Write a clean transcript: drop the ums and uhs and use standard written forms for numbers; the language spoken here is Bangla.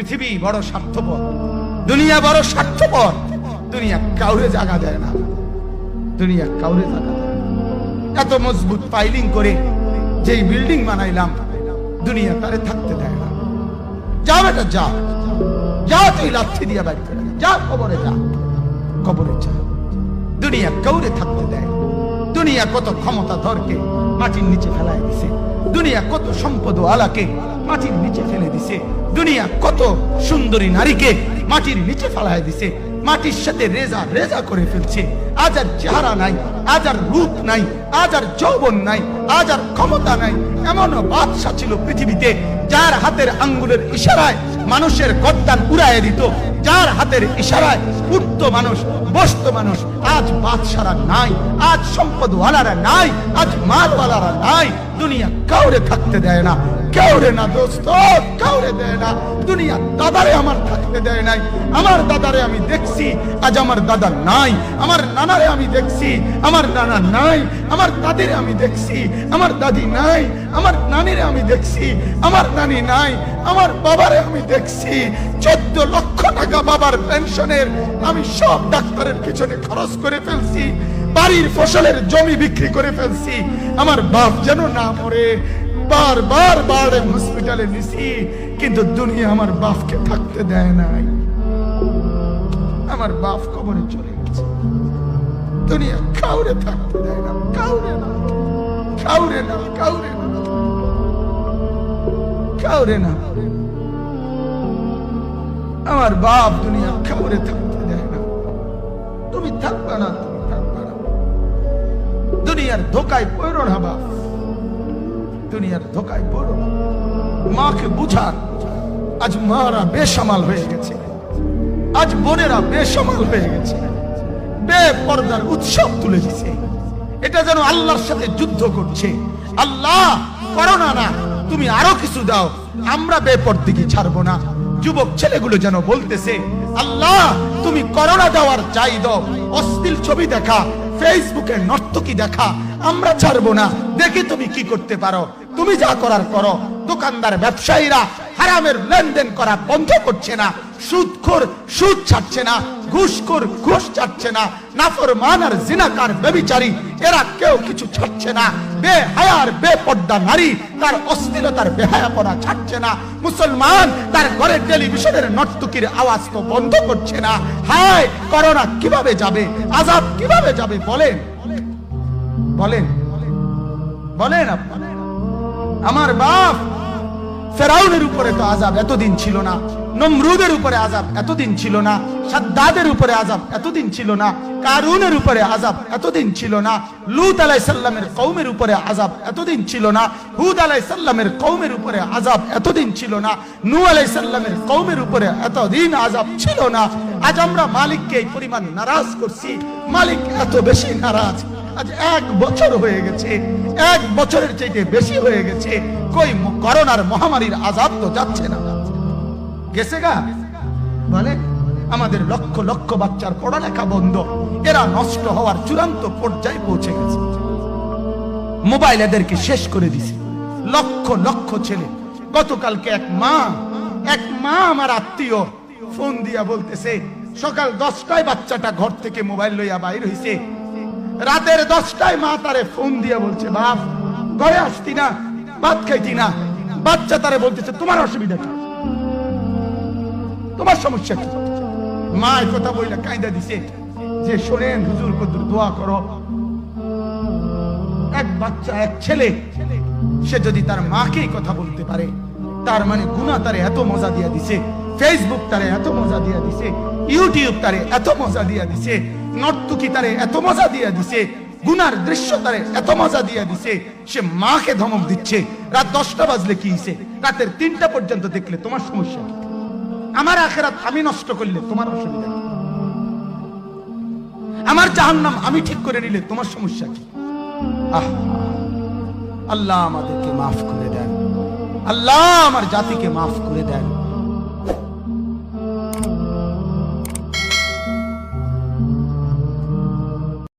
পৃথিবী বড় স্বার্থপর, দুনিয়া বড় স্বার্থপর। দুনিয়া কাউরে জায়গা দেয় না, দুনিয়া কাউরে জায়গা দেয় না। এত মজবুত পাইলিং করে যেই বিল্ডিং বানাইলাম, দুনিয়া তারে থাকতে দেয় না। যা বেটা যা, যা তুই লাথি দিয়া বাইর করে যা, কবরে যা, কবরে যা। দুনিয়া কাউরে থাকতে দেয়। দুনিয়া কত ক্ষমতাধরকে মাটির নিচে ফেলাই দিছে, দুনিয়া কত সম্পদ আলাকে মাটির নিচে ফেলে দিছে, দুনিয়া কত সুন্দরী নারীকে মাটির নিচে ফেলাই দিছে, মাটির সাথে রেজা রেজা করে ফেলছে। আজ আর চেহারা নাই, আজ আর রূপ নাই, আজ আর যৌবন নাই, আজ আর ক্ষমতা নাই। এমন বাদশা ছিল পৃথিবীতে যার হাতের আঙ্গুলের ইশারায় মানুষের গর্দান উড়াইয়ে দিত, যার হাতের ইশারায় উঠতো মানুষ, বসতো মানুষ। আজ বাদশারা নাই, আজ সম্পদওয়ালারা নাই, আজ মালওয়ালারা নাই। দুনিয়া কাউরে থাকতে দেয় না, কাউরে না দোস্ত, কাউরে দেয় না। দুনিয়া দাদারে আমার থাকতে দেয় নাই। আমার দাদারে আমি দেখছি, আজ আমার দাদা নাই। আমার নানারে আমি দেখছি, আমার নানা নাই। আমার দাদিরে আমি দেখছি, আমার দাদি নাই। আমার নানিরে আমি দেখছি, আমার নানি নাই। আমার বাবারে আমি দেখছি, 14 লক্ষ টাকা বাবার পেনশনের আমি সব ডাক্তারের পিছনে খরচ করে ফেলছি, বাড়ির ফসলের জমি বিক্রি করে ফেলছি। আমার বাপ যেন না মরে বারবার বারে হসপিটালে নিছি, কিন্তু দুনিয়া আমার বাপকে থাকতে দেয় নাই। আমার বাপ কবরে চলে গেছে, দুনিয়া কাউরে থাকতে দেয় না, কাউরে না, কাউরে না, কাউরে না, কাউরে না। আমার বাপ দুনিয়া কাউরে থাকতে দেয় না। তুমি থাকবা না, তুমি থাকবা না। দুনিয়ার ধোকায় পড়ো না বাপ, দুনিয়ার ধোকায় পড়ো না। মাকে বুঝান, আজ মারা বেসামাল হয়ে গেছে, আজ বোনেরা বেসামাল হয়ে গেছে, বেপরদার উৎসব তুলে দিছে। এটা যেন আল্লাহর সাথে যুদ্ধ করছে। আল্লাহ করোনা না, তুমি আরো কিছু দাও, আমরা বেপরদিকে ছাড়বো না। যুবক ছেলেগুলো যেন বলতেছে, আল্লাহ তুমি করোনা দেওয়ার চাই দাও। অশ্লীল ছবি দেখা, ফেসবুকে নর্তকী দেখা আমরা ছাড়বো না। দেখি তুমি কি করতে পারো, তুমি যা করার করো। দোকানদার ব্যবসায়ীরা হারামের লেনদেন করা বন্ধ করছে না, সুদখোর সুদ ছাড়ছে না, ঘুষখোর ঘুষ ছাড়ছে না, নাফরমান আর জিনাকার ব্যভিচারী এরা কেউ কিছু ছাড়ছে না। বেহায়ার বেপর্দা নারী তার অশ্লীলতার বেহায়াপনা ছাড়ছে না। মুসলমান তার ঘরের টেলিভিশনের নর্তকীর আওয়াজ তো বন্ধ করছে না। হায় করোনা কিভাবে যাবে, আযাব কিভাবে যাবে বলেন, বলেন, বলেন আপনারা। আমার বাপ ফেরাউনের উপরে তো আযাব এতদিন ছিল না, নমরুদের উপরে আযাব এতদিন ছিল না, সাদ্দাদের উপরে আযাব এতদিন ছিল না, কারুনের উপরে আযাব এতদিন ছিল না, লূত আলাইহিস সালামের কওমের উপরে আযাব এতদিন ছিল না, হুদ আলাইহিস সালামের কওমের উপরে আযাব এতদিন ছিল না, নূহ আলাইহিস সালামের কওমের উপরে এতদিন আযাব ছিল না। আজ আমরা মালিককে এই পরিমাণ নারাজ করছি, মালিক এত বেশি নারাজ। আজ 1 বছর হয়ে গেছে, 1 বছরের চাইতে বেশি হয়ে গেছে, কই করোনার মহামারীর আযাব তো যাচ্ছে না, গেছে গা বলে। আমাদের লক্ষ লক্ষ বাচ্চার পড়ালেখা বন্ধ, এরা নষ্ট হওয়ার চূড়ান্ত পর্যায়ে পৌঁছে গেছে। মোবাইল এদেরকে শেষ করে দিছে, লক্ষ লক্ষ ছেলে। গতকালকে এক মা আমার আত্মীয় ফোন দিয়া বলতেছে, সকাল 10টায় বাচ্চাটা ঘর থেকে মোবাইল লইয়া বাইর হইছে, রাতের 10টায় মা তারে ফোন দিয়া বলছে, বাপ ঘরে আসতি না, ভাত খাইতি না। বাচ্চা তারে বলতেছে, তোমার অসুবিধা কি, তোমার সমস্যা কি? মা এই কথা বইলা কাঁদা দিছে যে, শোনেন হুজুর কদ্দুর দোয়া করো। এক বাচ্চা, এক ছেলে, সে যদি তার মাকে কথা বলতে পারে, তার মানে গুনাহ তারে এত মজা দিয়া দিছে, ফেসবুক তারে এত মজা দিয়া দিছে, ইউটিউব তারে এত মজা দিয়া দিছে, নর্তকী তারে এত মজা দিয়া দিছে, গুনার দৃশ্য তারে এত মজা দিয়া দিছে, সে মাকে ধমক দিচ্ছে। রাত 10টা বাজলে কি হইছে, রাতের 3টা পর্যন্ত দেখলে তোমার সমস্যা কি? আমার আখিরাত আমি নষ্ট করলে তোমার অসুবিধা কি? আমার জাহান্নাম আমি ঠিক করে নিলে তোমার সমস্যা কি? আল্লাহ আমাদেরকে মাফ করে দেন, আল্লাহ আমার জাতিকে মাফ করে দেন।